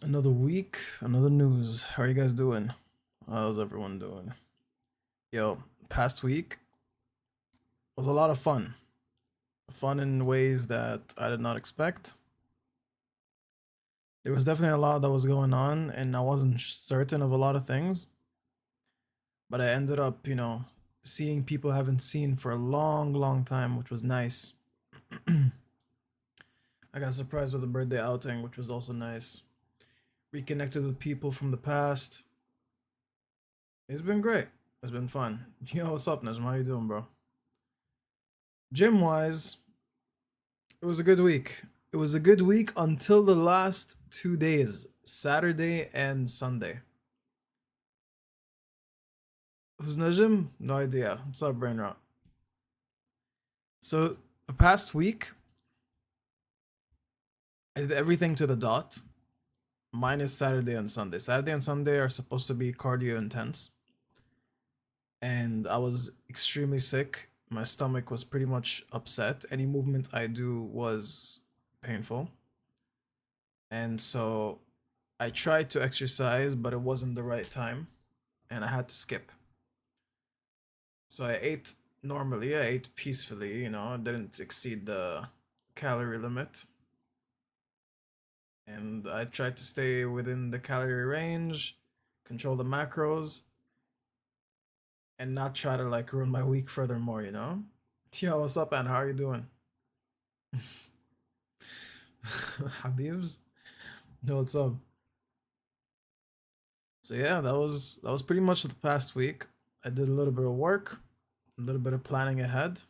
Another week, another news. How are you guys doing? How's everyone doing? Yo, past week was a lot of fun. Fun in ways that I did not expect. There was definitely a lot that was going on, and I wasn't certain of a lot of things. But I ended up, seeing people I haven't seen for a long, long time, which was nice. I got surprised with a birthday outing, which was also nice. Reconnected with people from the past. It's been great. It's been fun. Yo, what's up, Najm? How you doing, bro? Gym wise, it was a good week. It was a good week until the last 2 days, Saturday and Sunday. Who's Najim? No idea. What's up, Brain Rot? So, the past week, I did everything to the dot, minus Saturday and Sunday. Saturday and Sunday are supposed to be cardio intense, and I was extremely sick. My stomach was pretty much upset. Any movement I do was painful. And so I tried to exercise, but it wasn't the right time, and I had to skip. So I ate normally, I ate peacefully, I didn't exceed the calorie limit. And I tried to stay within the calorie range, control the macros, and not try to like ruin my week furthermore. Yo, what's up, man? How are you doing? Habibs? No, what's up? So yeah, that was pretty much the past week. I did a little bit of work, a little bit of planning ahead,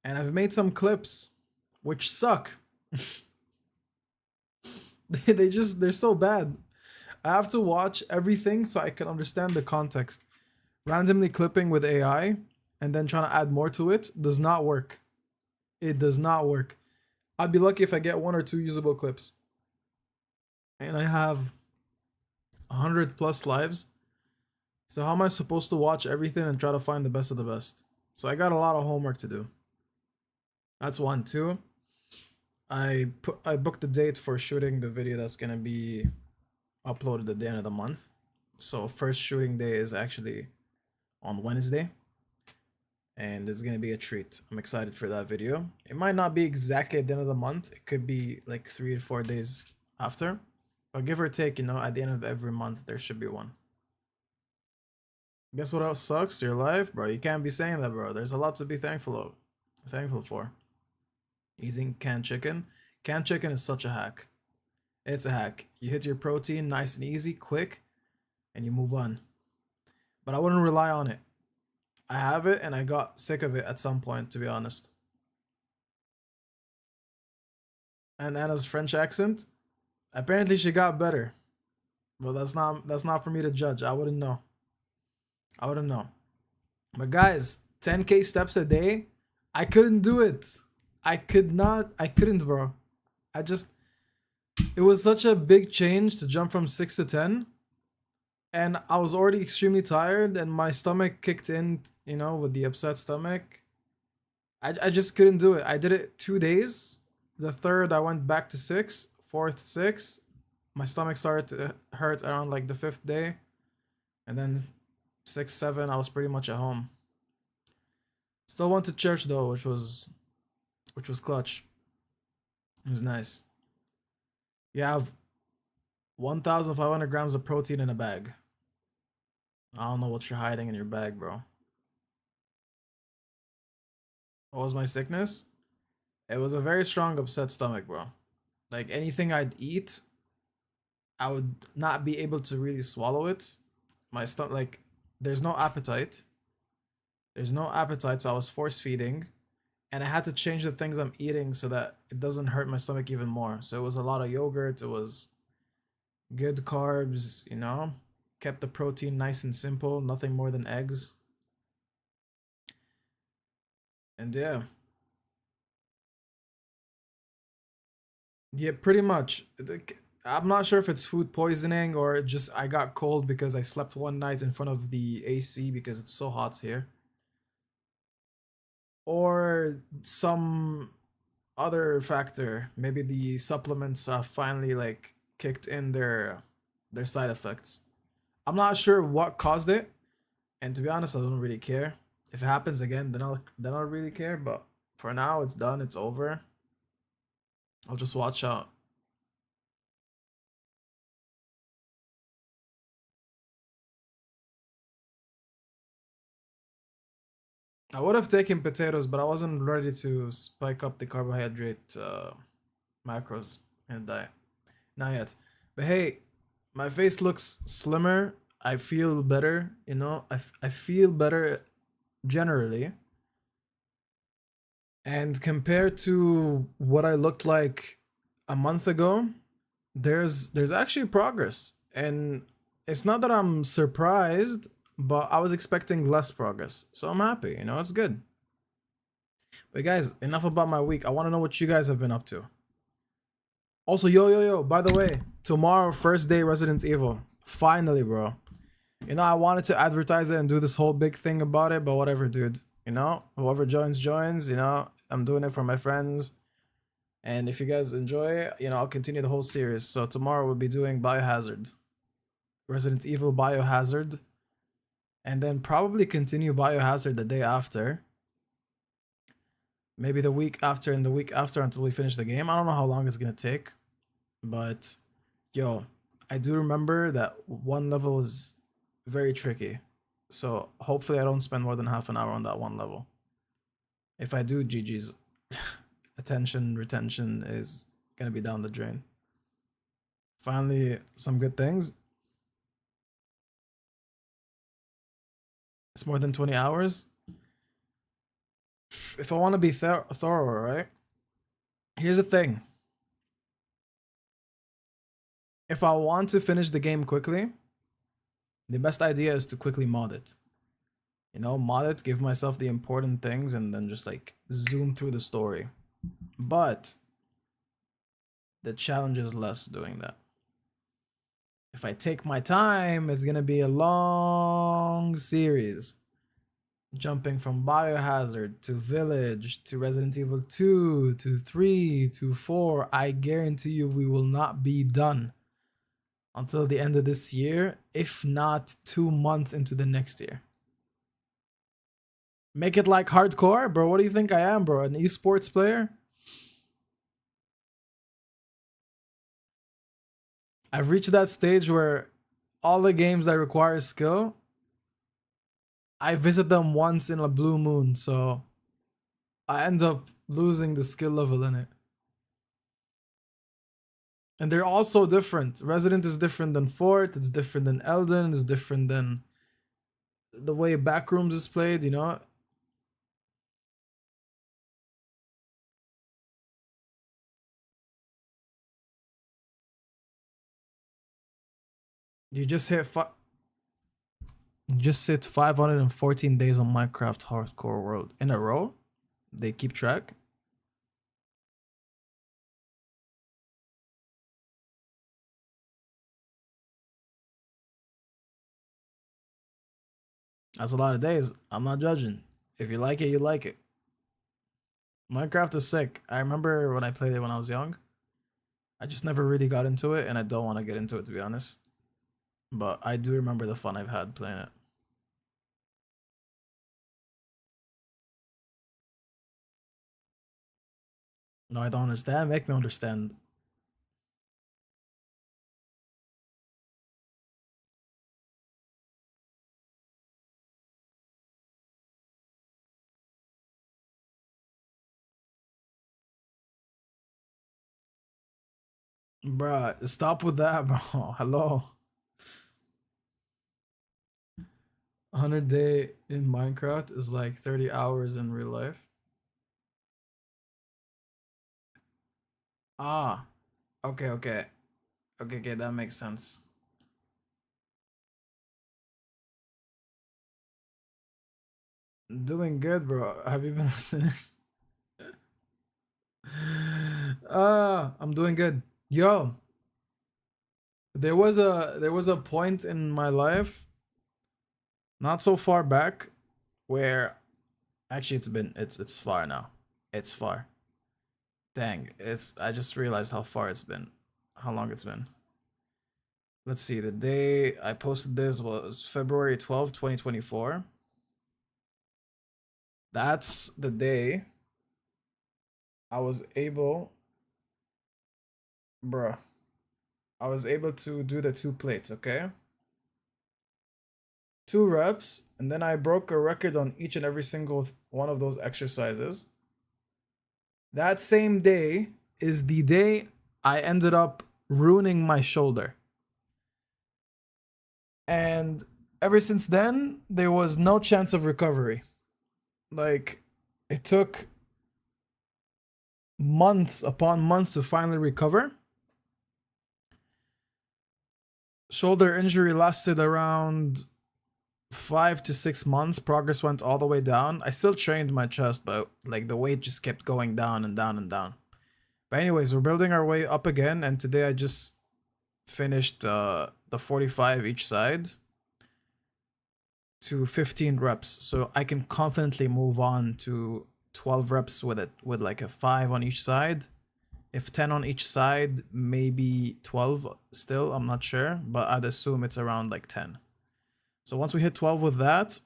and I've made some clips which suck. They're so bad. I have to watch everything so I can understand the context. Randomly clipping with AI and then trying to add more to it does not work. It does not work. I'd be lucky if I get one or two usable clips. And I have 100 plus lives. So how am I supposed to watch everything and try to find the best of the best? So I got a lot of homework to do. That's one. Two, I booked the date for shooting the video that's gonna be uploaded at the end of the month. So first shooting day is actually on Wednesday, and it's gonna be a treat. I'm excited for that video. It might not be exactly at the end of the month. It could be like 3 to 4 days after, but give or take, at the end of every month there should be one. Guess what else sucks? Your life, bro. You can't be saying that, bro. There's a lot to be thankful for. Eating canned chicken. Canned chicken is such a hack. It's a hack. You hit your protein nice and easy, quick, and you move on. But I wouldn't rely on it. I have it and I got sick of it at some point, to be honest. And Anna's French accent, apparently she got better. But that's not for me to judge. I wouldn't know. I wouldn't know. But guys, 10K steps a day, I couldn't do it. I couldn't, bro. I just it was such a big change to jump from 6 to 10, and I was already extremely tired and my stomach kicked in, with the upset stomach. I just couldn't do it. I did it 2 days. The third I went back to 6, fourth 6. My stomach started to hurt around like the fifth day, and then 6, 7 I was pretty much at home. Still went to church though, which was clutch. It was nice. You have 1,500 grams of protein in a bag. I don't know what you're hiding in your bag, bro. What was my sickness? It was a very strong upset stomach, bro. Like anything I'd eat, I would not be able to really swallow it. My stomach, like, there's no appetite. There's no appetite, so I was force feeding, and I had to change the things I'm eating so that it doesn't hurt my stomach even more. So it was a lot of yogurt. It was good carbs, kept the protein nice and simple, nothing more than eggs. And yeah, yeah, pretty much. I'm not sure if it's food poisoning or just I got cold because I slept one night in front of the AC because it's so hot here, or some other factor. Maybe the supplements finally like kicked in their side effects. I'm not sure what caused it, and to be honest, I don't really care. If it happens again, then I'll really care. But for now, it's done. It's over. I'll just watch out. I would have taken potatoes, but I wasn't ready to spike up the carbohydrate macros in the diet. Not yet. But hey, my face looks slimmer. I feel better, you know. I feel better generally. And compared to what I looked like a month ago, there's actually progress. And it's not that I'm surprised, but I was expecting less progress. So I'm happy, you know, it's good. But guys, enough about my week. I want to know what you guys have been up to. Also, yo, by the way, tomorrow, first day Resident Evil. Finally, bro. You know, I wanted to advertise it and do this whole big thing about it, but whatever, dude. You know, whoever joins, you know, I'm doing it for my friends. And if you guys enjoy it, you know, I'll continue the whole series. So tomorrow we'll be doing Biohazard. Resident Evil Biohazard. And then probably continue Biohazard the day after. Maybe the week after and the week after until we finish the game. I don't know how long it's gonna take. But, yo, I do remember that one level was very tricky. So hopefully I don't spend more than half an hour on that one level. If I do, GG's. Attention, retention is gonna be down the drain. Finally, some good things. It's more than 20 hours. If I want to be thorough, right? Here's the thing. If I want to finish the game quickly, the best idea is to quickly mod it. You know, mod it, give myself the important things, and then just like zoom through the story. But the challenge is less doing that. If I take my time, it's gonna be a long series. Jumping from Biohazard to Village to Resident Evil 2 to 3 to 4. I guarantee you we will not be done until the end of this year, if not 2 months into the next year. Make it like hardcore? Bro, what do you think I am, bro? An esports player? I've reached that stage where all the games that require skill, I visit them once in a blue moon, so I end up losing the skill level in it. And they're all so different. Resident is different than Fort, it's different than Elden, it's different than the way Backrooms is played, you know? You just hit 514 days on Minecraft Hardcore World in a row. They keep track. That's a lot of days. I'm not judging. If you like it, you like it. Minecraft is sick. I remember when I played it when I was young. I just never really got into it, and I don't want to get into it, to be honest. But I do remember the fun I've had playing it. No, I don't understand. Make me understand. Bruh, stop with that, bro. Hello. 100 day in Minecraft is like 30 hours in real life. Ah, okay, that makes sense. Doing good, bro. Have you been listening? I'm doing good. Yo, there was a point in my life, not so far back, where actually it's far now. It's far. Dang, I just realized how far it's been. How long it's been. Let's see, the day I posted this was February 12th, 2024. That's the day I was able, bruh, I was able to do the 2 plates, okay? 2 reps, and then I broke a record on each and every single one of those exercises. That same day is the day I ended up ruining my shoulder. And ever since then, there was no chance of recovery. Like, it took months upon months to finally recover. Shoulder injury lasted around 5 to 6 months. Progress went all the way down. I still trained my chest, but like the weight just kept going down and down and down. But anyways, we're building our way up again, and today I just finished the 45 each side to 15 reps, so I can confidently move on to 12 reps with it, with like a 5 on each side. If 10 on each side, maybe 12 still, I'm not sure, but I'd assume it's around like 10. So once we hit 12 with that,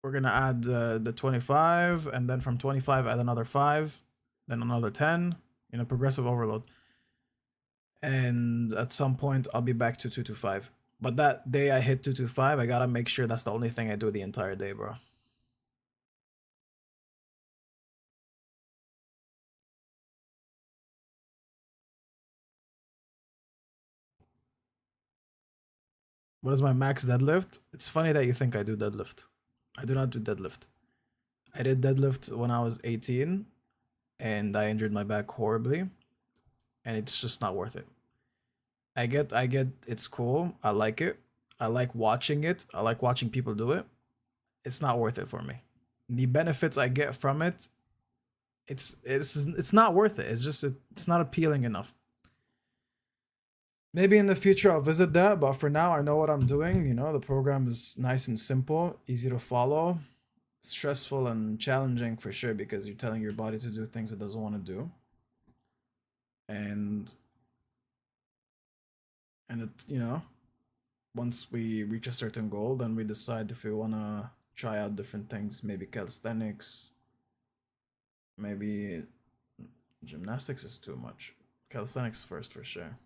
we're gonna add the 25, and then from 25 add another 5, then another 10, in a progressive overload. And at some point I'll be back to 225. But that day I hit 225, I gotta make sure that's the only thing I do the entire day, bro. What is my max deadlift? It's funny that you think I do deadlift. I do not do deadlift. I did deadlift when I was 18 and I injured my back horribly, and it's just not worth it. I get it's cool. I like it. I like watching it. I like watching people do it. It's not worth it for me. The benefits I get from it, it's not worth it. It's just it's not appealing enough. Maybe in the future I'll visit that, but for now I know what I'm doing. You know, the program is nice and simple, easy to follow, stressful and challenging for sure because you're telling your body to do things it doesn't want to do. And it's, you know, once we reach a certain goal, then we decide if we want to try out different things, maybe calisthenics, maybe gymnastics is too much. Calisthenics first for sure.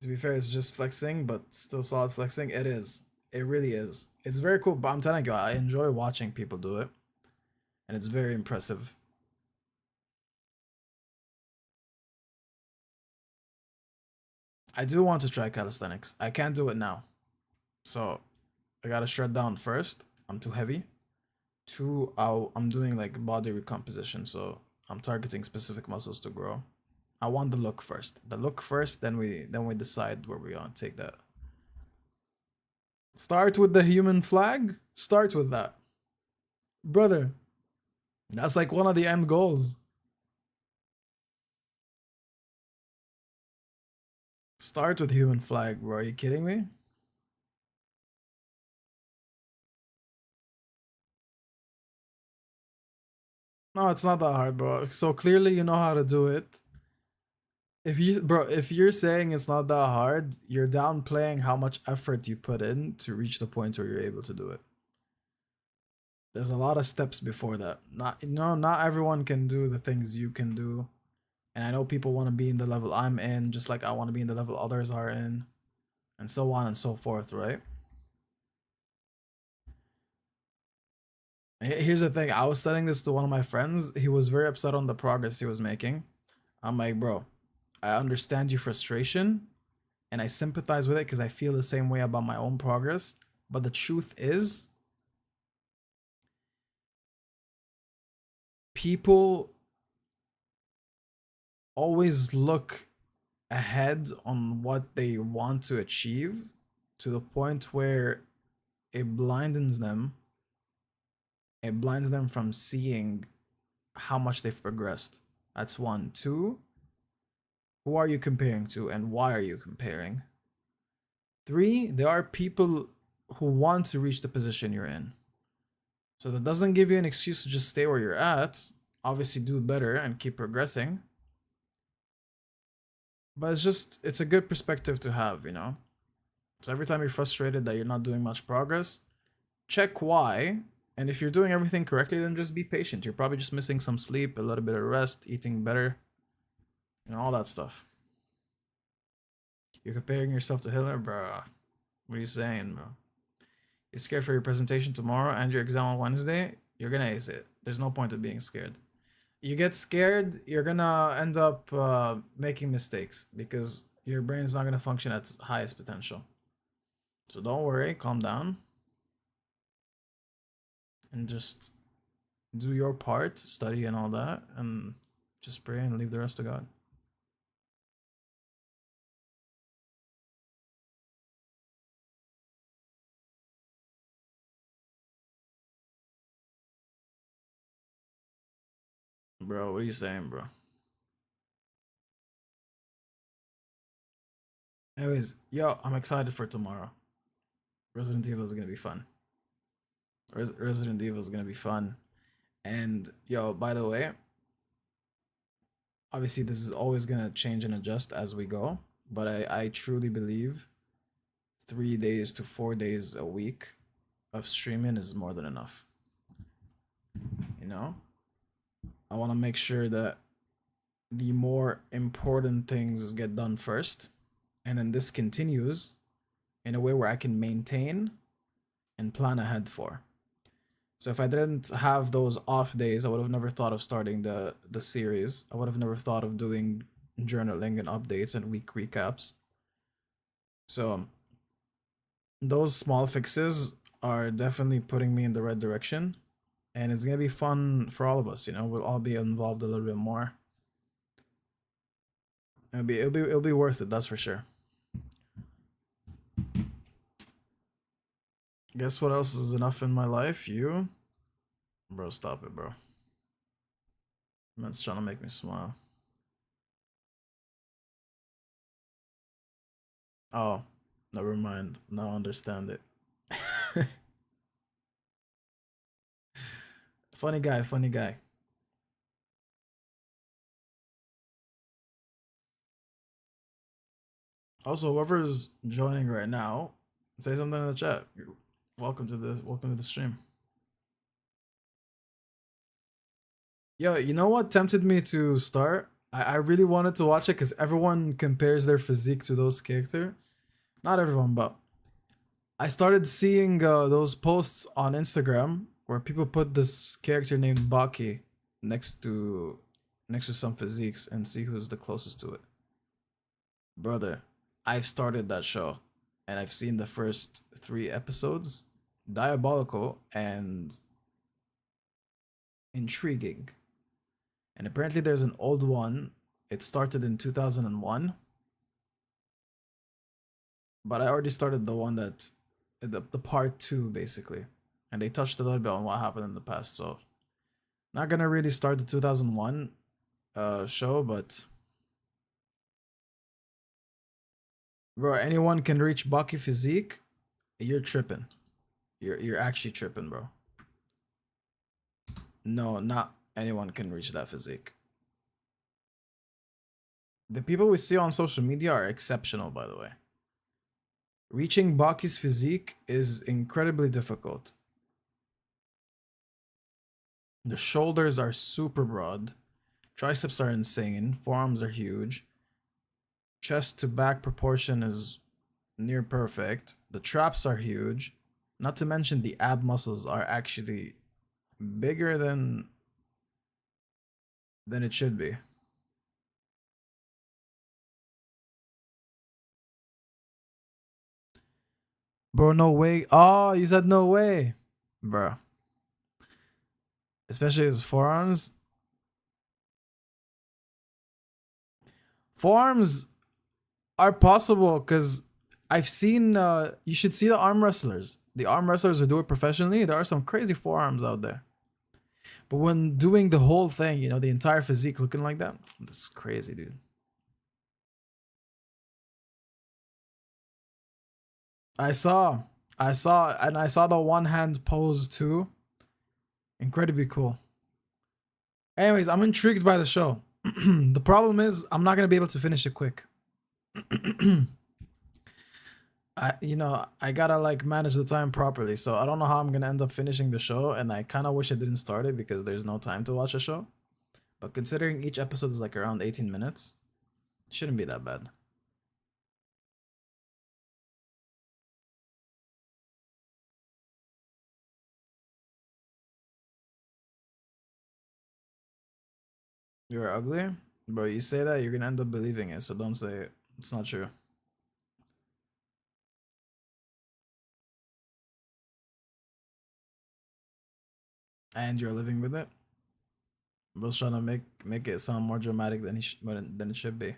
To be fair, it's just flexing, but still solid flexing. It is. It really is. It's very cool, but I'm telling you, I enjoy watching people do it, and it's very impressive. I do want to try calisthenics. I can't do it now. So I gotta shred down first. I'm too heavy. Two, I'm doing like body recomposition, so I'm targeting specific muscles to grow. I want the look first. The look first, then we decide where we gonna take that. Start with the human flag. Start with that, brother. That's like one of the end goals. Start with human flag, bro. Are you kidding me? No, it's not that hard, bro. So clearly you know how to do it. If you're saying it's not that hard, you're downplaying how much effort you put in to reach the point where you're able to do it. There's a lot of steps before that. Not everyone can do the things you can do. And I know people want to be in the level I'm in, just like I want to be in the level others are in, and so on and so forth, right? Here's the thing, I was telling this to one of my friends. He was very upset on the progress he was making. I'm like, bro, I understand your frustration and I sympathize with it because I feel the same way about my own progress. But the truth is, people always look ahead on what they want to achieve to the point where it blinds them. It blinds them from seeing how much they've progressed. That's one. Two, who are you comparing to and why are you comparing? Three, there are people who want to reach the position you're in. So that doesn't give you an excuse to just stay where you're at. Obviously, do better and keep progressing. But it's a good perspective to have, you know? So every time you're frustrated that you're not doing much progress, check why. And if you're doing everything correctly, then just be patient. You're probably just missing some sleep, a little bit of rest, eating better, you know, all that stuff. You're comparing yourself to Hitler, bro. What are you saying, bro? You're scared for your presentation tomorrow and your exam on Wednesday? You're gonna ace it. There's no point of being scared. You get scared, you're gonna end up making mistakes because your brain is not gonna function at its highest potential. So don't worry, calm down, and just do your part, study and all that, and just pray and leave the rest to God. Bro, what are you saying, bro? Anyways, yo, I'm excited for tomorrow. Resident Evil is gonna be fun. Resident Evil is gonna be fun. And yo, by the way, obviously this is always gonna change and adjust as we go, but I truly believe 3 days to 4 days a week of streaming is more than enough. You know? I wanna make sure that the more important things get done first, and then this continues in a way where I can maintain and plan ahead for. So if I didn't have those off days, I would have never thought of starting the series. I would have never thought of doing journaling and updates and week recaps. So those small fixes are definitely putting me in the right direction, and it's gonna be fun for all of us. You know, we'll all be involved a little bit more. It'll be worth it. That's for sure. Guess what else is enough in my life? You? Bro, stop it, bro. Man's trying to make me smile. Oh, never mind. Now I understand it. Funny guy, funny guy. Also, whoever's joining right now, say something in the chat. Welcome to the stream. Yo, you know what tempted me to start? I really wanted to watch it because everyone compares their physique to those characters. Not everyone, but I started seeing those posts on Instagram where people put this character named Baki next to some physiques and see who's the closest to it. Brother, I've started that show and I've seen the first 3 episodes. Diabolical and intriguing. And apparently there's an old one. It started in 2001. But I already started the one that the part 2 basically. And they touched a little bit on what happened in the past, so not gonna really start the 2001 show, but bro, anyone can reach Baki physique. You're tripping. You're actually tripping, bro. No, not anyone can reach that physique. The people we see on social media are exceptional, by the way. Reaching Baki's physique is incredibly difficult. The shoulders are super broad. Triceps are insane. Forearms are huge. Chest to back proportion is near perfect. The traps are huge. Not to mention the ab muscles are actually bigger than it should be. Bro, no way. Oh, you said no way. Bro. Especially his forearms. Forearms are possible because I've seen, you should see the arm wrestlers. The arm wrestlers who do it professionally, there are some crazy forearms out there. But when doing the whole thing, you know, the entire physique looking like that, that's crazy, dude. I saw, and I saw the one hand pose too. Incredibly cool. Anyways, I'm intrigued by the show. The problem is, I'm not gonna be able to finish it quick. I gotta like manage the time properly. So I don't know how I'm gonna end up finishing the show, and I kind of wish I didn't start it because there's no time to watch a show. But considering each episode is like around 18 minutes, it shouldn't be that bad. You're ugly, bro. You say that, you're gonna end up believing it. So don't say it. It's not true. And you're living with it. Bro's trying to make it sound more dramatic than than it should be.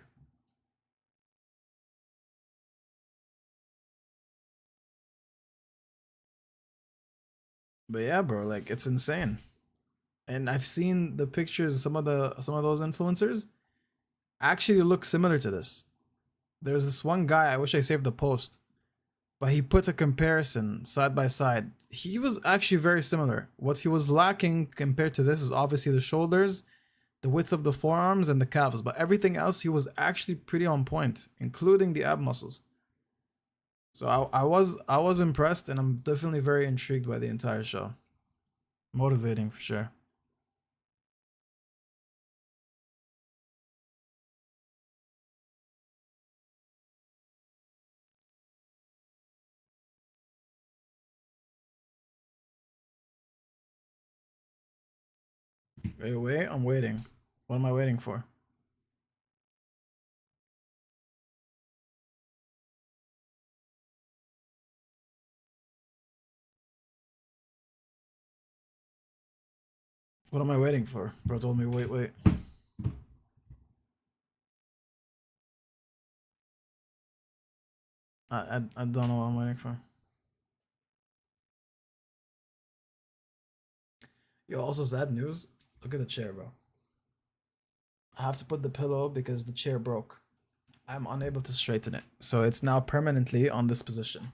But yeah, bro, like it's insane. And I've seen the pictures. Some of those influencers actually look similar to this. There's this one guy. I wish I saved the post, but he put a comparison side by side. He was actually very similar. What he was lacking compared to this is obviously the shoulders, the width of the forearms, and the calves. But everything else, he was actually pretty on point, including the ab muscles. So I was impressed, and I'm definitely very intrigued by the entire show. Motivating for sure. Wait, I'm waiting. What am I waiting for? What am I waiting for? Bro told me wait. I don't know what I'm waiting for. Yo, also sad news. Look at the chair, bro. I have to put the pillow because the chair broke. I'm unable to straighten it. So it's now permanently on this position.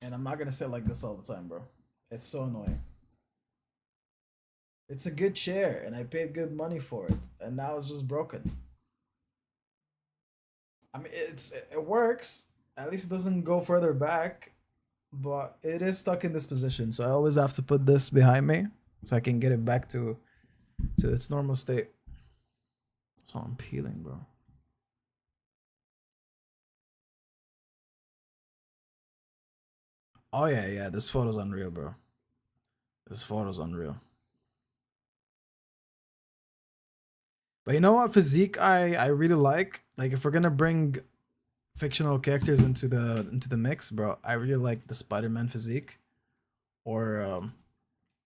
And I'm not gonna sit like this all the time, bro. It's so annoying. It's a good chair and I paid good money for it. And now it's just broken. I mean it works. At least it doesn't go further back. But it is stuck in this position. So I always have to put this behind me so I can get it back to its normal state. So I'm peeling, bro. Oh yeah. This photo's unreal, bro. This photo's unreal. But you know what physique I really like? Like if we're gonna bring fictional characters into the mix, bro, I really like the Spider-Man physique. Or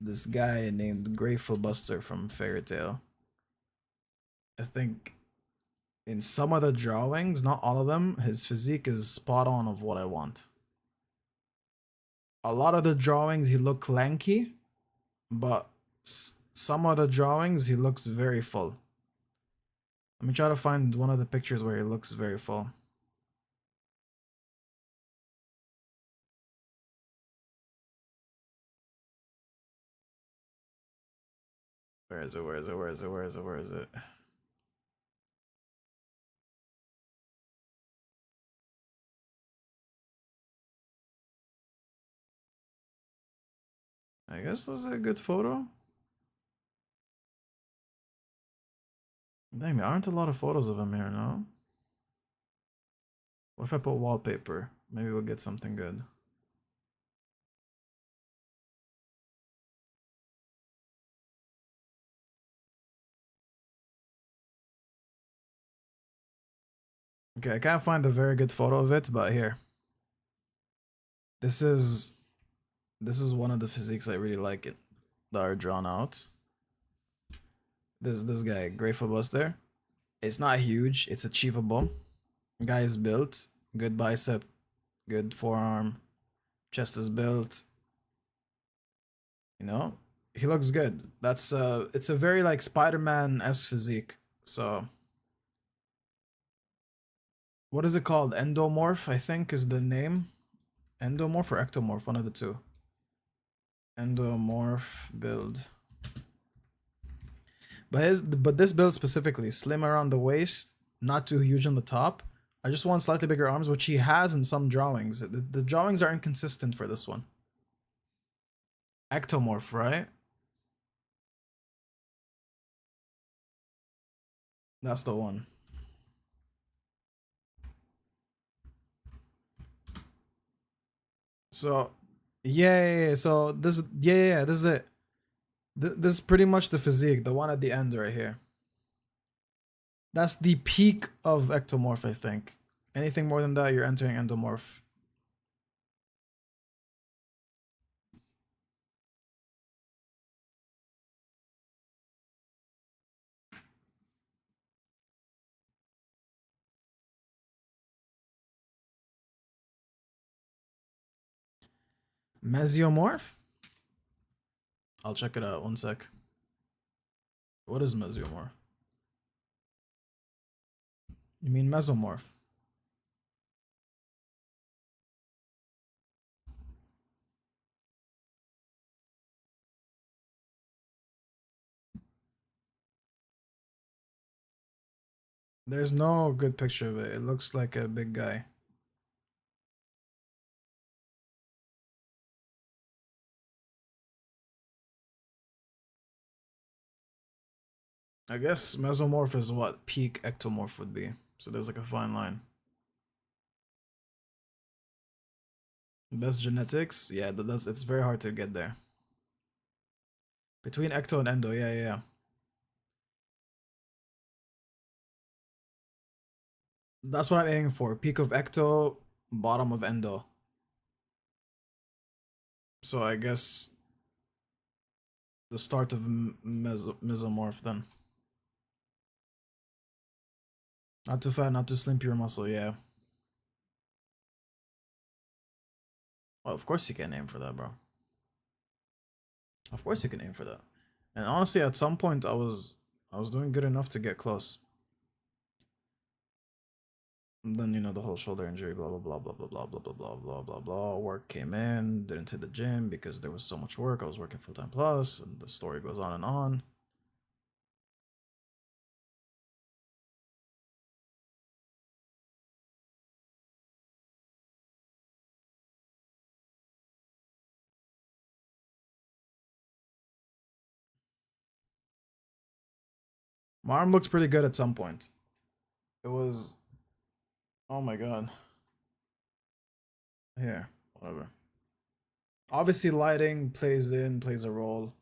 this guy named Grateful Buster from Fairy Tail. I think in some of the drawings, not all of them, his physique is spot on of what I want. A lot of the drawings he look lanky, but some of the drawings he looks very full. Let me try to find one of the pictures where he looks very full. Where is it? Where is it? Where is it? Where is it? Where is it? I guess this is a good photo. Dang, there aren't a lot of photos of him here, no? What if I put wallpaper? Maybe we'll get something good. Okay, I can't find a very good photo of it, but here. This is one of the physiques I really like it that are drawn out. This guy, Grateful Buster. It's not huge, it's achievable. Guy is built, good bicep, good forearm, chest is built. You know, he looks good. That's it's a very like Spider-Man s physique. So what is it called? Endomorph, I think, is the name. Endomorph or ectomorph, one of the two. Endomorph build. But this build specifically, slim around the waist, not too huge on the top, I just want slightly bigger arms, which he has in some drawings. The drawings are inconsistent for this one. Ectomorph, right? That's the one. So, yeah. So this, yeah, this is it. This is pretty much the physique, the one at the end right here. That's the peak of ectomorph, I think. Anything more than that, you're entering endomorph. Mesomorph? I'll check it out. One sec. What is mesomorph? You mean mesomorph? There's no good picture of it. It looks like a big guy. I guess mesomorph is what peak ectomorph would be. So there's like a fine line. Best genetics? Yeah, that's it's very hard to get there. Between ecto and endo, yeah. That's what I'm aiming for. Peak of ecto, bottom of endo. So I guess the start of mesomorph then. Not too fat, not too slim, pure muscle, yeah. Well, of course you can aim for that, bro. Of course you can aim for that. And honestly, at some point I was doing good enough to get close. And then, you know, the whole shoulder injury, blah blah blah blah blah blah blah blah blah blah blah blah. Work came in, didn't hit the gym because there was so much work. I was working full-time plus, and the story goes on and on. My arm looks pretty good at some point. It was, oh my god. Here, whatever. Obviously, lighting plays a role,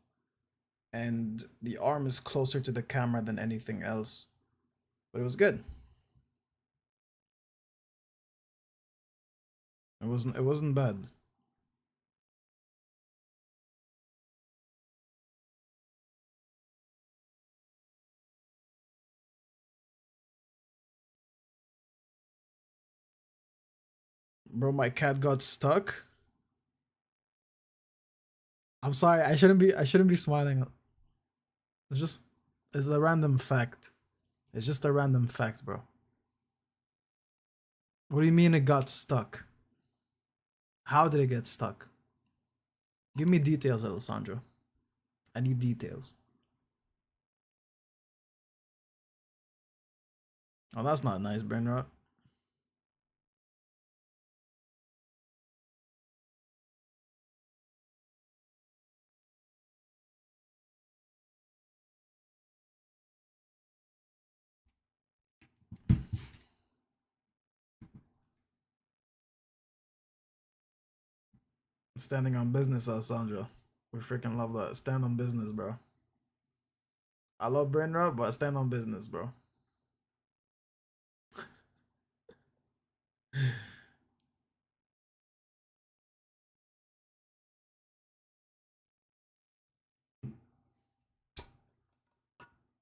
and the arm is closer to the camera than anything else. But it was good. It wasn't bad. Bro, my cat got stuck. I'm sorry, I shouldn't be smiling. It's just it's a random fact. It's just a random fact, bro. What do you mean it got stuck? How did it get stuck? Give me details, Alessandro. I need details. Oh, that's not nice, brain rot. Standing on business, Alessandro. We freaking love that. Stand on business, bro. I love brain rot, but stand on business, bro.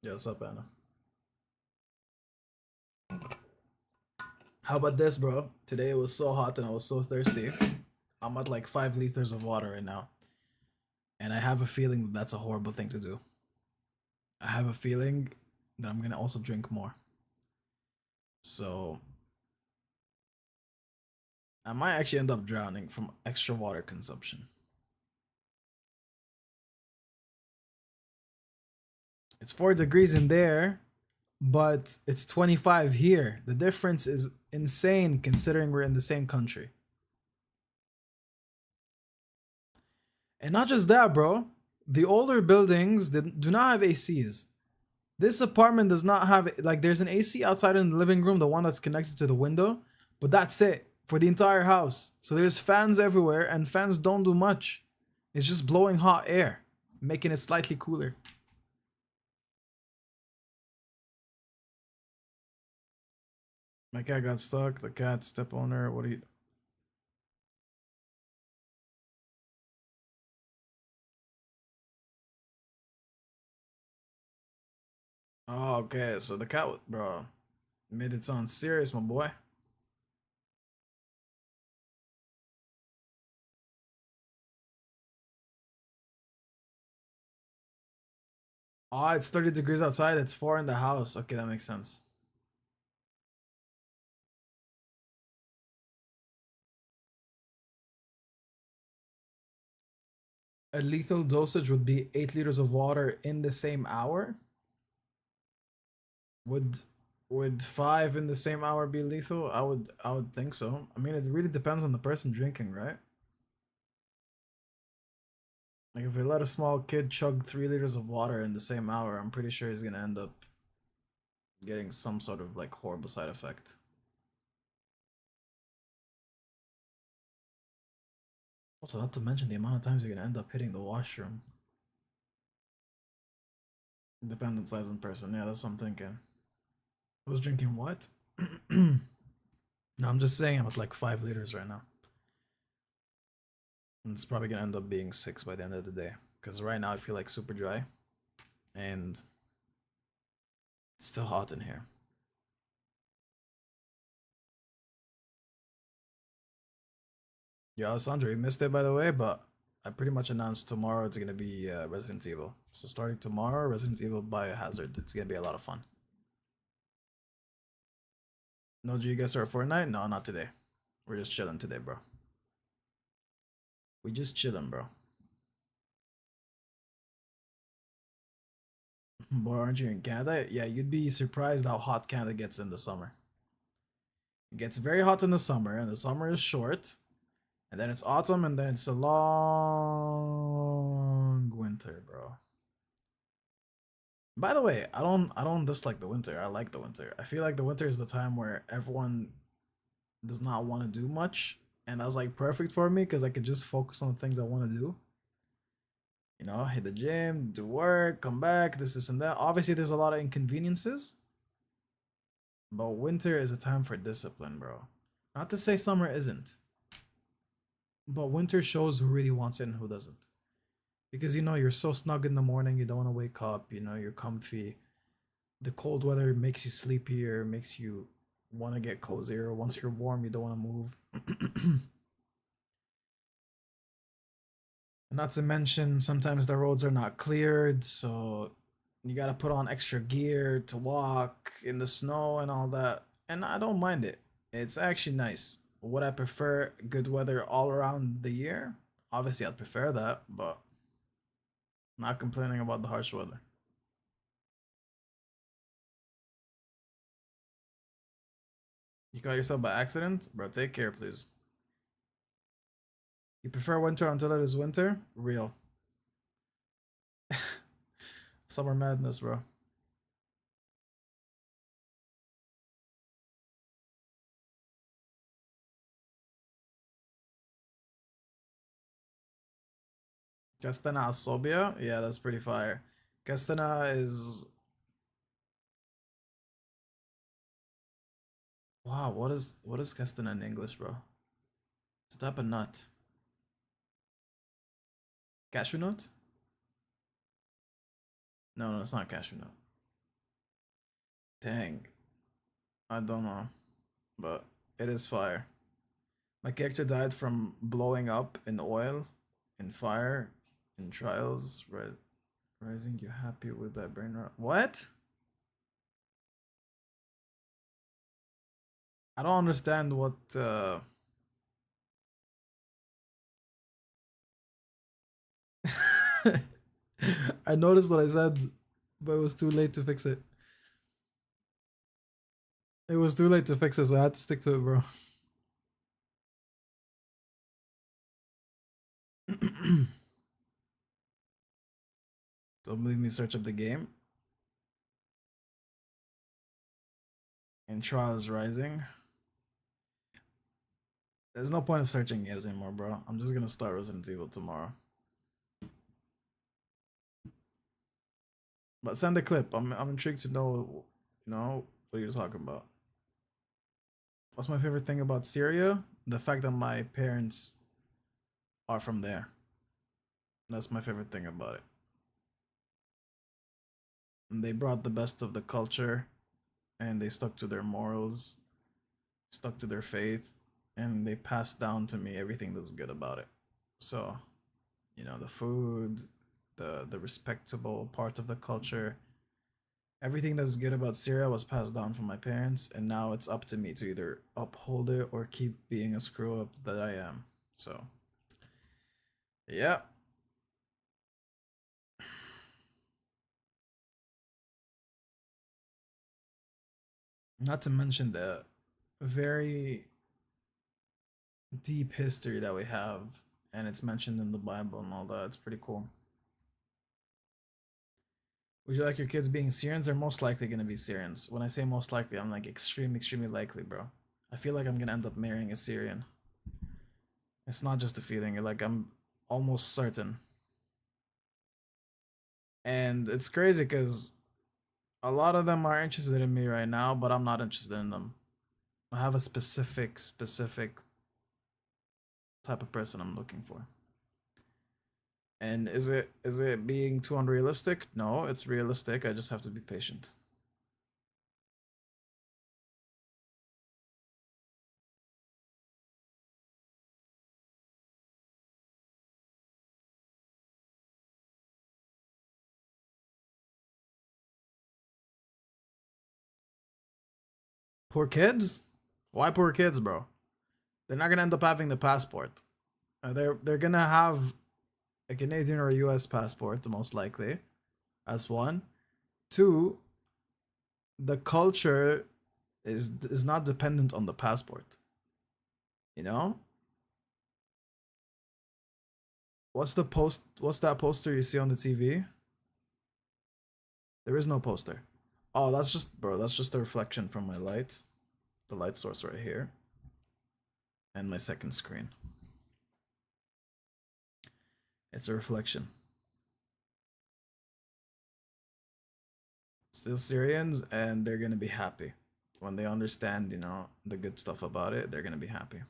Yeah, what's up, Anna? How about this, bro? Today it was so hot and I was so thirsty. I'm at like 5 liters of water right now. And I have a feeling that that's a horrible thing to do. I have a feeling that I'm gonna also drink more. So I might actually end up drowning from extra water consumption. It's 4 degrees in there, but it's 25 here. The difference is insane considering we're in the same country. And not just that, bro. The older buildings do not have ACs. This apartment does not have, like, there's an AC outside in the living room, the one that's connected to the window, but that's it for the entire house. So there's fans everywhere, and fans don't do much. It's just blowing hot air, making it slightly cooler. My cat got stuck. The cat step owner. What do you? Oh, okay. So the cat, bro, made it sound serious, my boy. Oh, it's 30 degrees outside. It's 4 in the house. Okay, that makes sense. A lethal dosage would be 8 liters of water in the same hour. Would would 5 in the same hour be lethal? I would think so. I mean, it really depends on the person drinking, right? Like if we let a small kid chug 3 liters of water in the same hour, I'm pretty sure he's gonna end up getting some sort of like horrible side effect. Also, not to mention the amount of times you're gonna end up hitting the washroom. Dependent size in person. Yeah, that's what I'm thinking. I was drinking what? No, I'm just saying I'm at like 5 liters right now. And it's probably gonna end up being 6 by the end of the day. Because right now I feel like super dry. And it's still hot in here. Yeah, Alessandro, you missed it by the way, but I pretty much announced tomorrow it's gonna be Resident Evil. So starting tomorrow, Resident Evil Biohazard. It's gonna be a lot of fun. No, do you guys start Fortnite? No, not today. We're just chilling today, bro. We just chilling, bro. Boy, aren't you in Canada? Yeah, you'd be surprised how hot Canada gets in the summer. It gets very hot in the summer, and the summer is short. And then it's autumn, and then it's a long winter, bro. By the way, I don't dislike the winter. I like the winter. I feel like the winter is the time where everyone does not want to do much, and that's like perfect for me because I could just focus on the things I want to do. You know, hit the gym, do work, come back, this, and that. Obviously, there's a lot of inconveniences, but winter is a time for discipline, bro. Not to say summer isn't, but winter shows who really wants it and who doesn't. Because you know, you're so snug in the morning, you don't want to wake up, you know, you're comfy. The cold weather makes you sleepier, makes you want to get cozier. Once you're warm, you don't want to move. Not to mention, sometimes the roads are not cleared, so you gotta put on extra gear to walk in the snow and all that. And I don't mind it. It's actually nice. Would I prefer good weather all around the year? Obviously, I'd prefer that, but not complaining about the harsh weather. You got yourself by accident? Bro, take care, please. You prefer winter until it is winter? Real. Summer madness, bro. Castana Asobia? Yeah, that's pretty fire. Castana is. Wow, what is Castana in English, bro? It's a type of nut. Cashew nut? No, no, it's not cashew nut. Dang. I don't know. But it is fire. My character died from blowing up in oil, in fire, in trials. Right. Rising, you happy with that brain rot? What? I don't understand what I noticed what I said, but it was too late to fix it. It was too late to fix it, so I had to stick to it, bro. Don't believe me, search up the game. And Trials Rising. There's no point of searching games anymore, bro. I'm just gonna start Resident Evil tomorrow. But send the clip. I'm intrigued to know, what you're talking about. What's my favorite thing about Syria? The fact that my parents are from there. That's my favorite thing about it. And they brought the best of the culture, and they stuck to their morals, stuck to their faith, and they passed down to me everything that's good about it. So, the food, the respectable part of the culture, everything that's good about Syria was passed down from my parents, and now it's up to me to either uphold it or keep being a screw up that I am. So, yeah. Not to mention the very deep history that we have, and it's mentioned in the Bible and all that. It's pretty cool. Would you like your kids being Syrians? They're most likely gonna be Syrians. When I say most likely, I'm like extremely likely, bro. I feel like I'm gonna end up marrying a Syrian. It's not just a feeling, like I'm almost certain. And it's crazy because a lot of them are interested in me right now, but I'm not interested in them. I have a specific type of person I'm looking for. And is it being too unrealistic? No, it's realistic. I just have to be patient. Poor kids? Why poor kids, bro? They're not gonna end up having the passport. They're gonna have a Canadian or a US passport, most likely. That's one. Two, the culture is not dependent on the passport. You know? What's that poster you see on the TV? There is no poster. Oh, that's just a reflection from my light. The light source right here. And my second screen. It's a reflection. Still Syrians, and they're gonna be happy. When they understand, the good stuff about it, they're gonna be happy.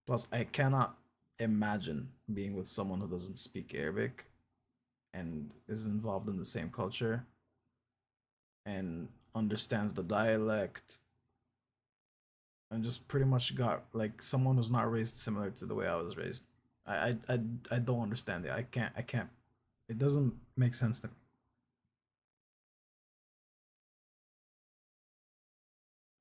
Plus, I cannot imagine being with someone who doesn't speak Arabic and is involved in the same culture and understands the dialect and just pretty much got like someone who's not raised similar to the way I was raised. I don't understand it. I can't. It doesn't make sense to me.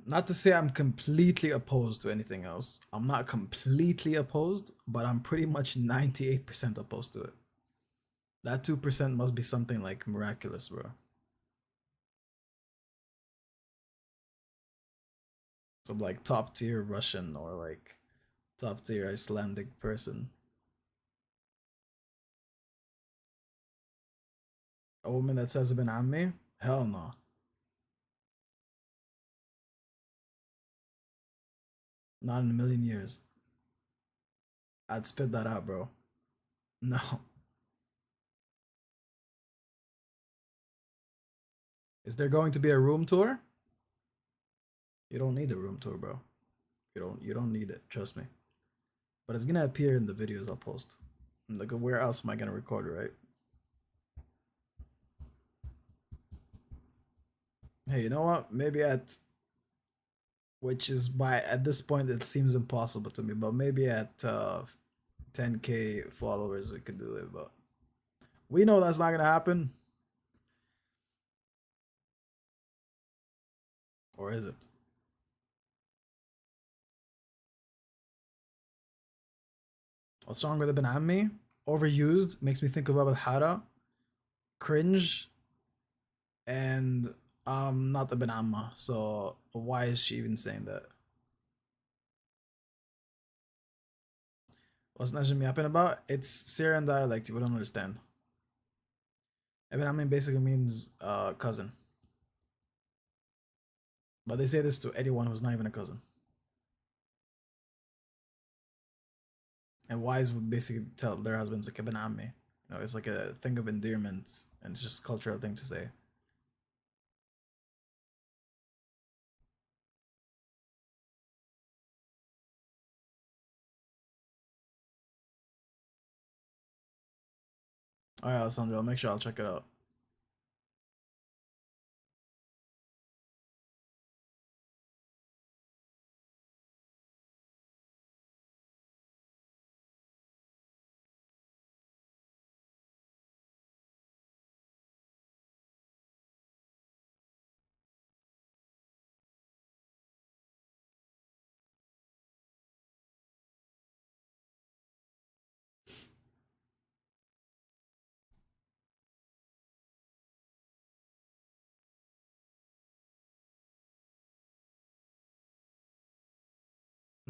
Not to say I'm completely opposed to anything else. I'm not completely opposed, but I'm pretty much 98% opposed to it. That 2% must be something like miraculous, bro. Some like top tier Russian or like top tier Icelandic person. A woman that says ibn ammi? Hell no. Not in a million years. I'd spit that out, bro. No. Is there going to be a room tour? You don't need a room tour, bro. You don't need it, trust me. But it's gonna appear in the videos I'll post. Like where else am I gonna record it, right? Hey, you know what? Maybe which is why at this point it seems impossible to me, but maybe at 10K followers we could do it, but we know that's not gonna happen. Or is it? What's wrong with Ibn Ammi? Overused, makes me think of Abul Hara. cringe, and I'm not a Amma, so why is she even saying that? What's Najim yapping about? It's Syrian dialect, you wouldn't understand. Ibn Ammi basically means cousin. But they say this to anyone who's not even a cousin. And wives would basically tell their husbands like Ibn Ammi. You know, it's like a thing of endearment, and it's just a cultural thing to say. Alright, Alessandro, I'll make sure I'll check it out.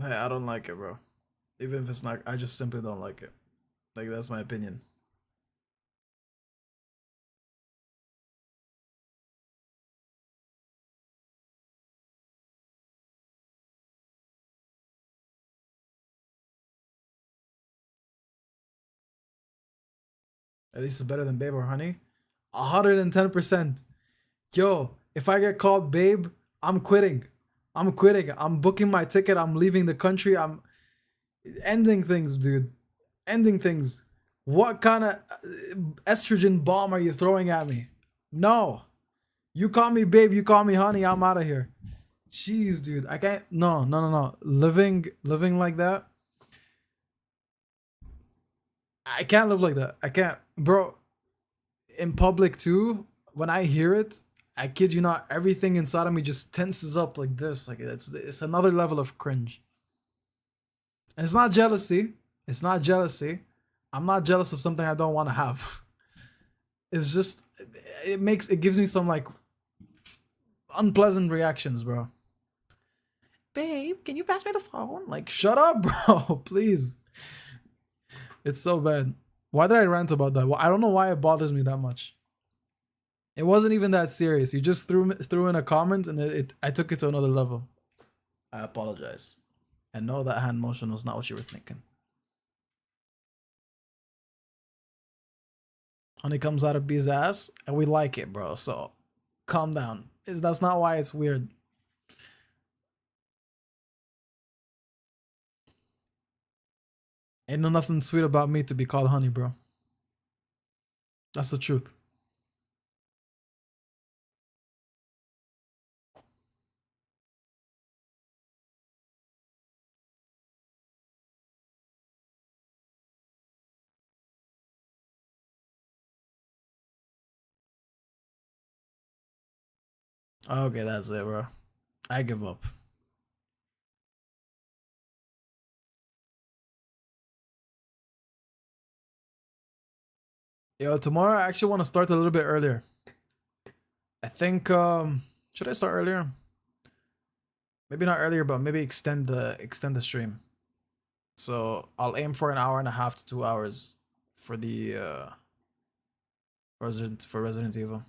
Hey, I don't like it, bro. Even if it's not, I just simply don't like it. Like, that's my opinion. At least it's better than Babe or Honey. 110%. Yo, if I get called Babe, I'm quitting. I'm quitting. I'm booking my ticket. I'm leaving the country. I'm ending things, dude. Ending things. What kind of estrogen bomb are you throwing at me? No. You call me Babe, you call me Honey, I'm out of here. Jeez, dude. I can't. No, no, no, no. Living like that. I can't live like that. I can't. Bro, in public too, when I hear it, I kid you not, everything inside of me just tenses up like this. Like it's another level of cringe. And it's not jealousy. It's not jealousy. I'm not jealous of something I don't want to have. It's just it gives me some like unpleasant reactions, bro. Babe, can you pass me the phone? Like, shut up, bro, please. It's so bad. Why did I rant about that? Well, I don't know why it bothers me that much. It wasn't even that serious. You just threw in a comment, and I took it to another level. I apologize. And no, that hand motion was not what you were thinking. Honey comes out of B's ass, and we like it, bro. So, calm down. That's not why it's weird. Ain't no nothing sweet about me to be called honey, bro. That's the truth. Okay, that's it, bro. I give up. Yo, tomorrow I actually want to start a little bit earlier. I think should I start earlier? Maybe not earlier, but maybe extend the stream. So I'll aim for an hour and a half to 2 hours for the Resident Evil.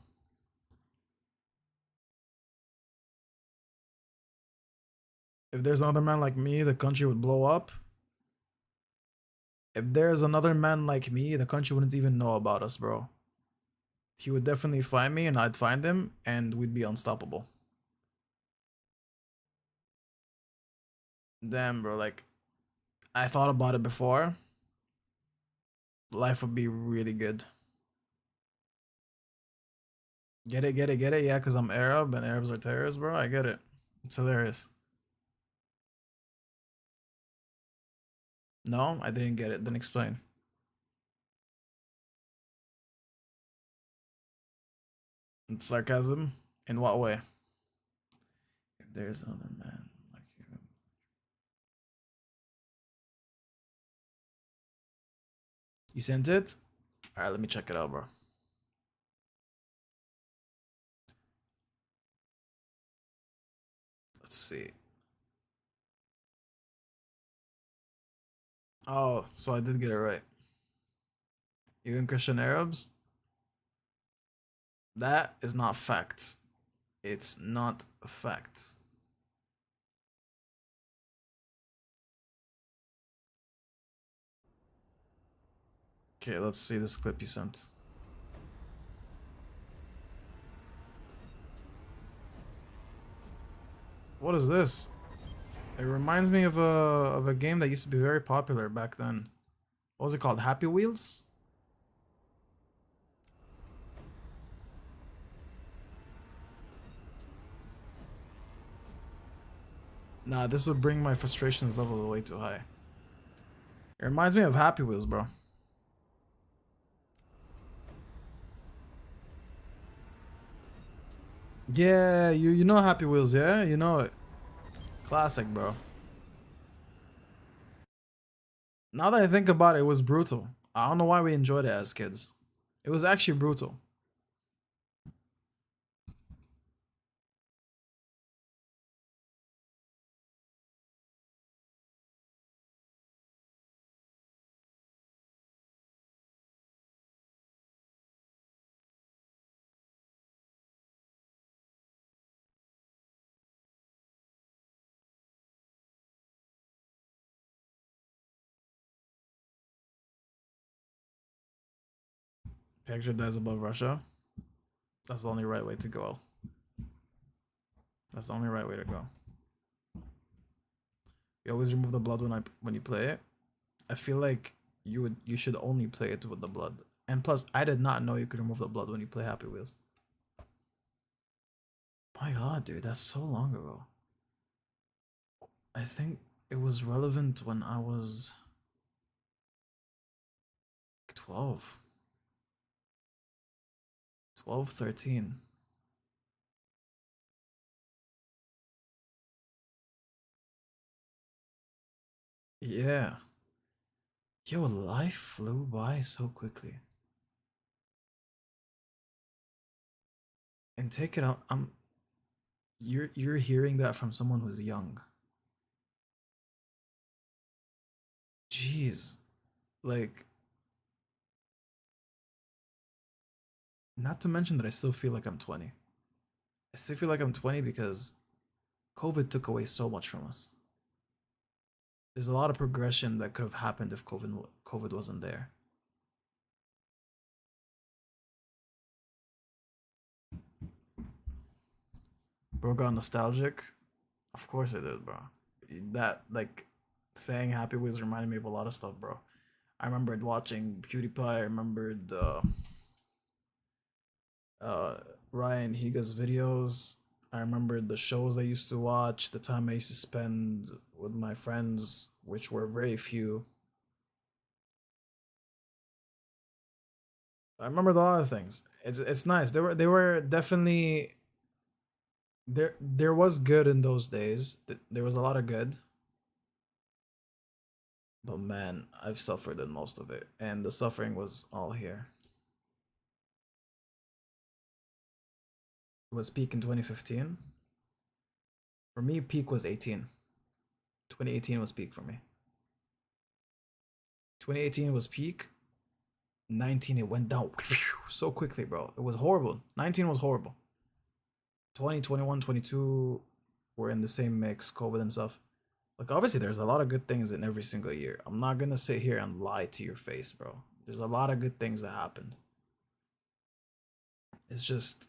If there's another man like me, the country would blow up. If there's another man like me, the country wouldn't even know about us, bro. He would definitely find me and I'd find him and we'd be unstoppable. Damn, bro, like I thought about it before. Life would be really good. Get it, get it, get it? Yeah, because I'm Arab and Arabs are terrorists, bro. I get it. It's hilarious. No, I didn't get it. Then explain. It's sarcasm? In what way? If there's another man like you. You sent it? Alright, let me check it out, bro. Let's see. Oh, so I did get it right. Even Christian Arabs? That is not fact. It's not a fact. Okay, let's see this clip you sent. What is this? It reminds me of a game that used to be very popular back then. What was it called? Happy Wheels? Nah, this would bring my frustrations level way too high. It reminds me of Happy Wheels, bro. Yeah, you know Happy Wheels, yeah? You know it. Classic, bro. Now that I think about it, it was brutal. I don't know why we enjoyed it as kids. It was actually brutal. Texture dies above Russia. That's the only right way to go. That's the only right way to go. You always remove the blood when you play it. I feel like you should only play it with the blood. And plus, I did not know you could remove the blood when you play Happy Wheels. My god, dude, that's so long ago. I think it was relevant when I was 12. 12, 13. Yeah. Yo, life flew by so quickly. And take it out. You're hearing that from someone who's young. Jeez. Like, not to mention that I still feel like I'm 20. I still feel like I'm 20 because COVID took away so much from us. There's a lot of progression that could have happened if COVID wasn't there. Bro got nostalgic. Of course I did, bro. That like saying Happy Wheels reminded me of a lot of stuff, bro. I remembered watching PewDiePie. I remembered uh, Ryan Higa's videos. I remembered the shows I used to watch, the time I used to spend with my friends, which were very few. I remembered a lot of things. It's nice. They were definitely there was good in those days. There was a lot of good. But man, I've suffered in most of it, and the suffering was all here. It was peak in 2015. For me, peak was 18. 2018 was peak for me. 2018 was peak. 19 it went down so quickly, bro. It was horrible. 19 was horrible. 20, 21, 22 were in the same mix, COVID and stuff. Like obviously there's a lot of good things in every single year. I'm not gonna sit here and lie to your face, bro. There's a lot of good things that happened. It's just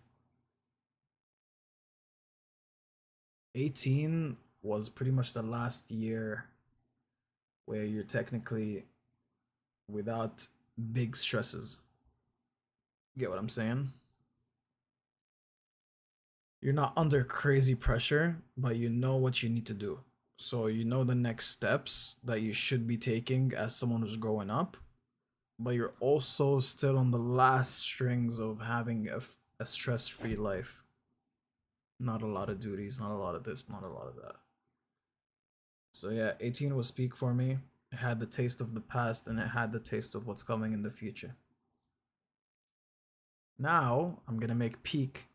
18 was pretty much the last year where you're technically without big stresses. You get what I'm saying? You're not under crazy pressure, but you know what you need to do. So you know the next steps that you should be taking as someone who's growing up, but you're also still on the last strings of having a stress-free life. Not a lot of duties, not a lot of this, not a lot of that. So yeah, 18 was peak for me. It had the taste of the past and it had the taste of what's coming in the future. Now I'm gonna make peak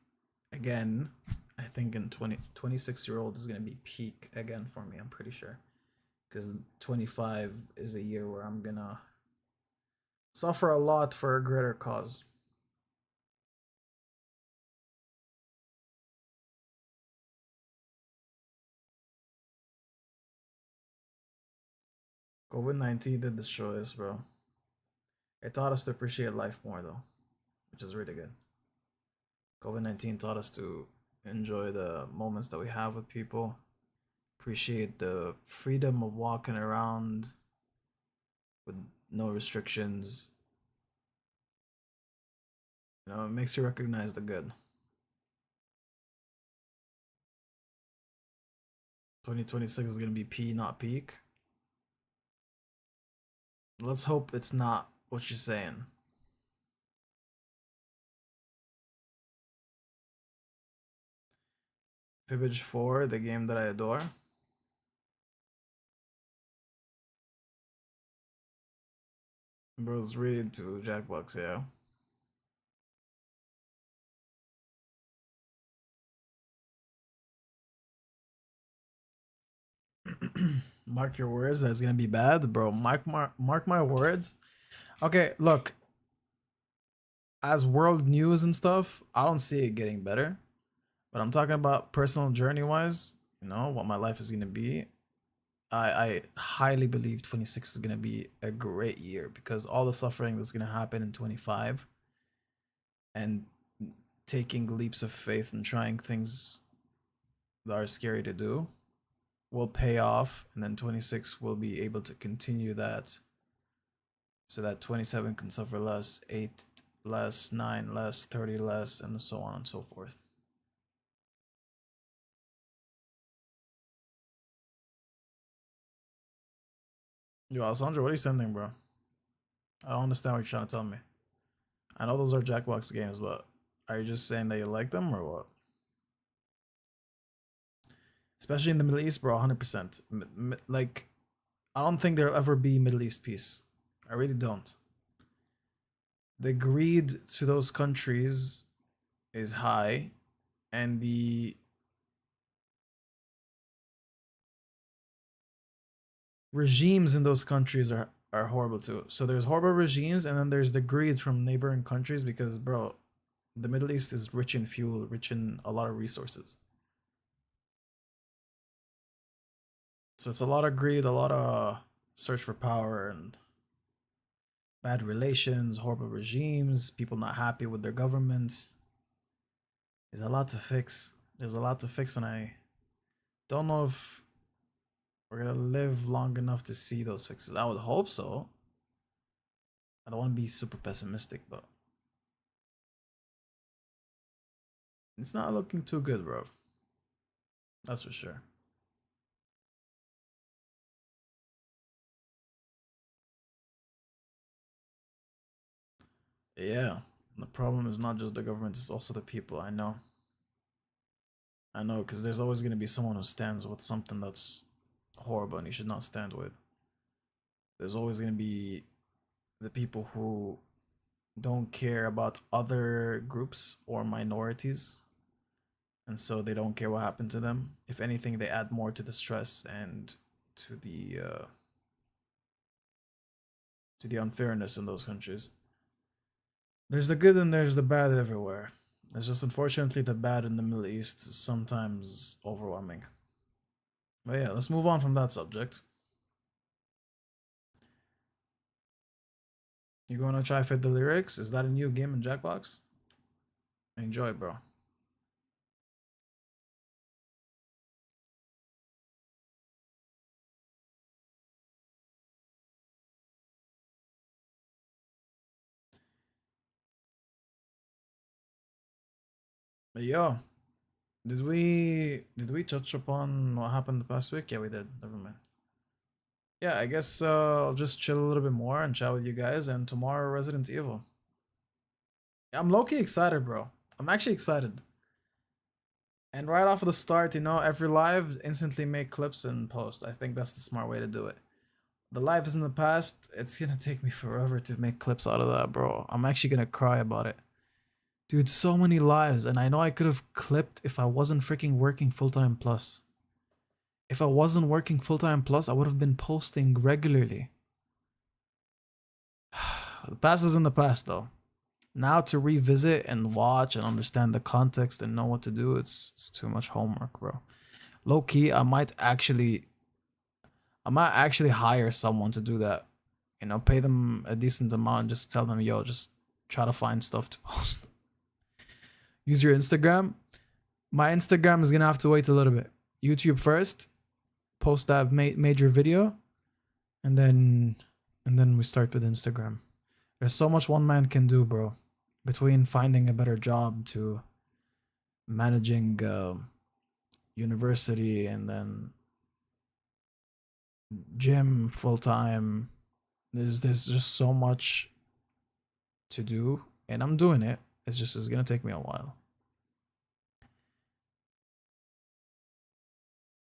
again. I think in 26-year-old is gonna be peak again for me. I'm pretty sure, because 25 is a year where I'm gonna suffer a lot for a greater cause. COVID-19 did destroy us, bro. It taught us to appreciate life more, though, which is really good. COVID-19 taught us to enjoy the moments that we have with people, appreciate the freedom of walking around with no restrictions. You know, it makes you recognize the good. 2026 is gonna be P, not peak. Let's hope it's not what you're saying. Fibbage 4, the game that I adore. Bro's really into Jackbox, yeah. Mark your words, that's gonna be bad, bro. Mark my words. Okay, look. As world news and stuff, I don't see it getting better. But I'm talking about personal journey wise, you know, what my life is gonna be. I highly believe 26 is gonna be a great year because all the suffering that's gonna happen in 25 and taking leaps of faith and trying things that are scary to do will pay off, and then 26 will be able to continue that so that 27 can suffer less, 8 less, 9 less, 30 less, and so on and so forth. Yo, Alessandro, what are you sending, bro? I don't understand what you're trying to tell me. I know those are Jackbox games, but are you just saying that you like them or what? Especially in the Middle East, bro, 100%. Like, I don't think there'll ever be Middle East peace. I really don't. The greed to those countries is high, and the regimes in those countries are horrible too. So there's horrible regimes, and then there's the greed from neighboring countries because, bro, the Middle East is rich in fuel, rich in a lot of resources. So it's a lot of greed, a lot of search for power, and bad relations, horrible regimes, people not happy with their governments. There's a lot to fix. There's a lot to fix, and I don't know if we're gonna live long enough to see those fixes. I would hope so. I don't want to be super pessimistic, but it's not looking too good, bro. That's for sure. Yeah, the problem is not just the government, it's also the people. I know. I know, because there's always going to be someone who stands with something that's horrible and you should not stand with. There's always going to be the people who don't care about other groups or minorities, and so they don't care what happened to them. If anything, they add more to the stress and to the unfairness in those countries. There's the good and there's the bad everywhere. It's just unfortunately the bad in the Middle East is sometimes overwhelming. But yeah, let's move on from that subject. You gonna try Fit the Lyrics? Is that a new game in Jackbox? Enjoy, bro. But yo, did we touch upon what happened the past week? Yeah, we did. Never mind. Yeah, I guess I'll just chill a little bit more and chat with you guys. And tomorrow, Resident Evil. I'm low-key excited, bro. I'm actually excited. And right off of the start, you know, every live instantly make clips and post. I think that's the smart way to do it. The live is in the past. It's gonna take me forever to make clips out of that, bro. I'm actually gonna cry about it. Dude, so many lives, and I know I could have clipped if I wasn't freaking working full-time plus. If I wasn't working full-time plus, I would have been posting regularly. The past is in the past, though. Now to revisit and watch and understand the context and know what to do, it's too much homework, bro. Low key, I might actually hire someone to do that. You know, pay them a decent amount, just tell them, yo, just try to find stuff to post. Use your Instagram. My Instagram is gonna have to wait a little bit. YouTube first, post that major video, and then we start with Instagram. There's so much one man can do, bro. Between finding a better job to managing university and then gym full time. There's just so much to do, and I'm doing it. It's gonna take me a while.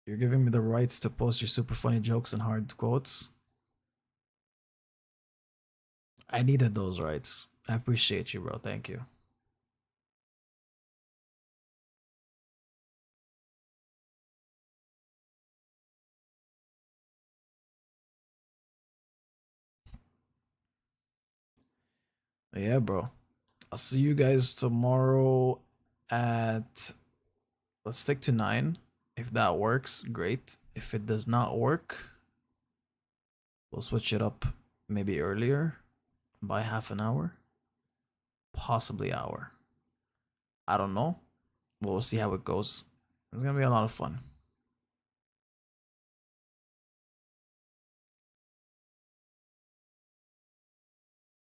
You're giving me the rights to post your super funny jokes and hard quotes. I needed those rights. I appreciate you, bro. Thank you. Yeah, bro. I'll see you guys tomorrow at, let's stick to 9. If that works, great. If it does not work, we'll switch it up maybe earlier by half an hour, possibly hour. I don't know. We'll see how it goes. It's gonna be a lot of fun.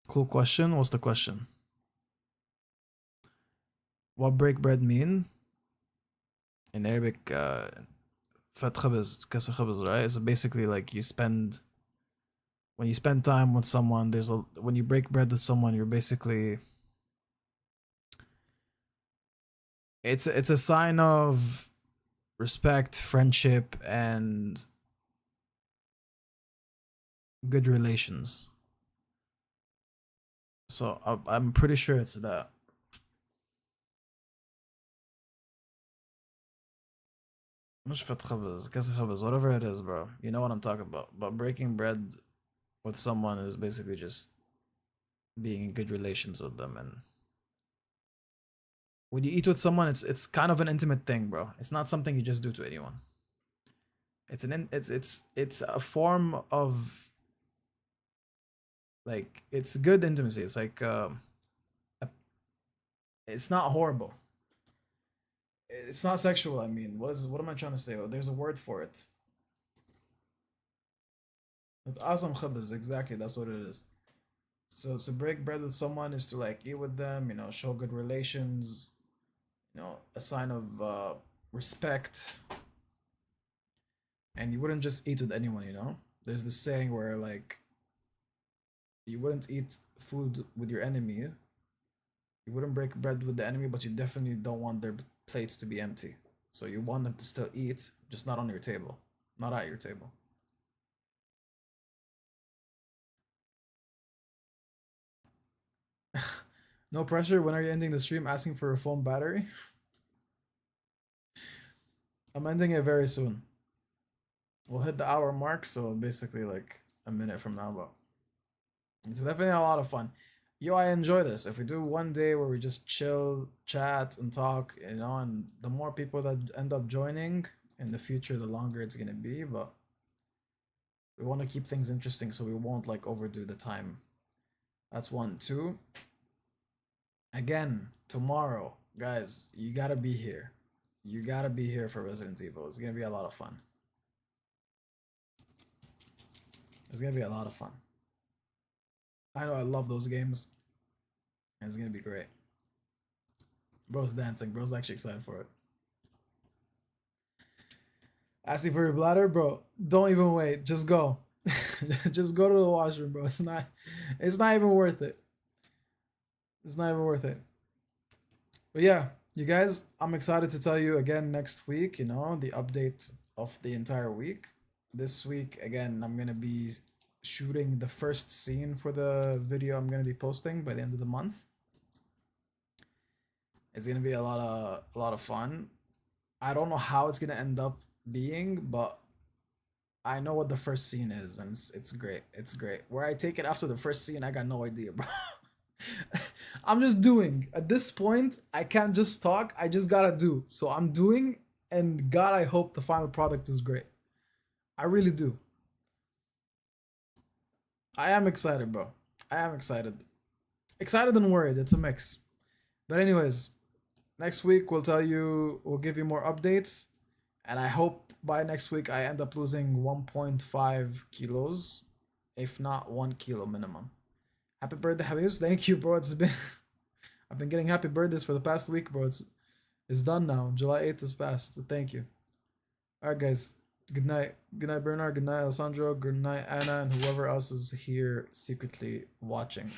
Cool question. What's the question? What break bread mean? In Arabic, fat khabaz, kasr khabaz, right? It's basically like when you spend time with someone, when you break bread with someone, you're basically, it's a sign of respect, friendship, and good relations. So I'm pretty sure it's that. Whatever it is, bro. You know what I'm talking about. But breaking bread with someone is basically just being in good relations with them, and when you eat with someone, it's kind of an intimate thing, bro. It's not something you just do to anyone. It's a form of, like, it's good intimacy. It's like it's not horrible. It's not sexual. I mean, what am I trying to say? Oh, there's a word for it. It's awesome khabaz, exactly. That's what it is. So to break bread with someone is to like eat with them, you know, show good relations, you know, a sign of respect. And you wouldn't just eat with anyone, you know. There's this saying where like you wouldn't eat food with your enemy. You wouldn't break bread with the enemy, but you definitely don't want their plates to be empty. So you want them to still eat, just not on your table, not at your table. No pressure. When are you ending the stream? Asking for a phone battery. I'm ending it very soon. We'll hit the hour mark, so basically like a minute from now, but it's definitely a lot of fun. Yo, I enjoy this. If we do one day where we just chill, chat, and talk, you know, and the more people that end up joining in the future, the longer it's gonna be, but we want to keep things interesting so we won't like overdo the time. That's one. Two, again, tomorrow, guys, you gotta be here. You gotta be here for Resident Evil. It's gonna be a lot of fun. It's gonna be a lot of fun. I know I love those games. And it's gonna be great. Bro's dancing. Bro's actually excited for it. Asking for your bladder, bro. Don't even wait. Just go. Just go to the washroom, bro. It's not even worth it. It's not even worth it. But yeah, you guys, I'm excited to tell you again next week, you know, the update of the entire week. This week, again, I'm gonna be shooting the first scene for the video I'm gonna be posting by the end of the month. It's gonna be a lot of fun. I don't know how it's gonna end up being, but I know what the first scene is, and it's great. It's great. Where I take it after the first scene, I got no idea, bro. I'm just doing. At this point, I can't just talk. I just gotta do. So I'm doing, and God, I hope the final product is great. I really do. I am excited, bro. I am excited. Excited and worried. It's a mix. But anyways, next week we'll give you more updates, and I hope by next week I end up losing 1.5 kilos, if not 1 kilo minimum. Happy birthday, Habibs. Thank you, bro. It's been I've been getting happy birthdays for the past week, bro. It's done now. July 8th is past. Thank you. All right, guys. Good night. Good night, Bernard. Good night, Alessandro. Good night, Anna, and whoever else is here secretly watching.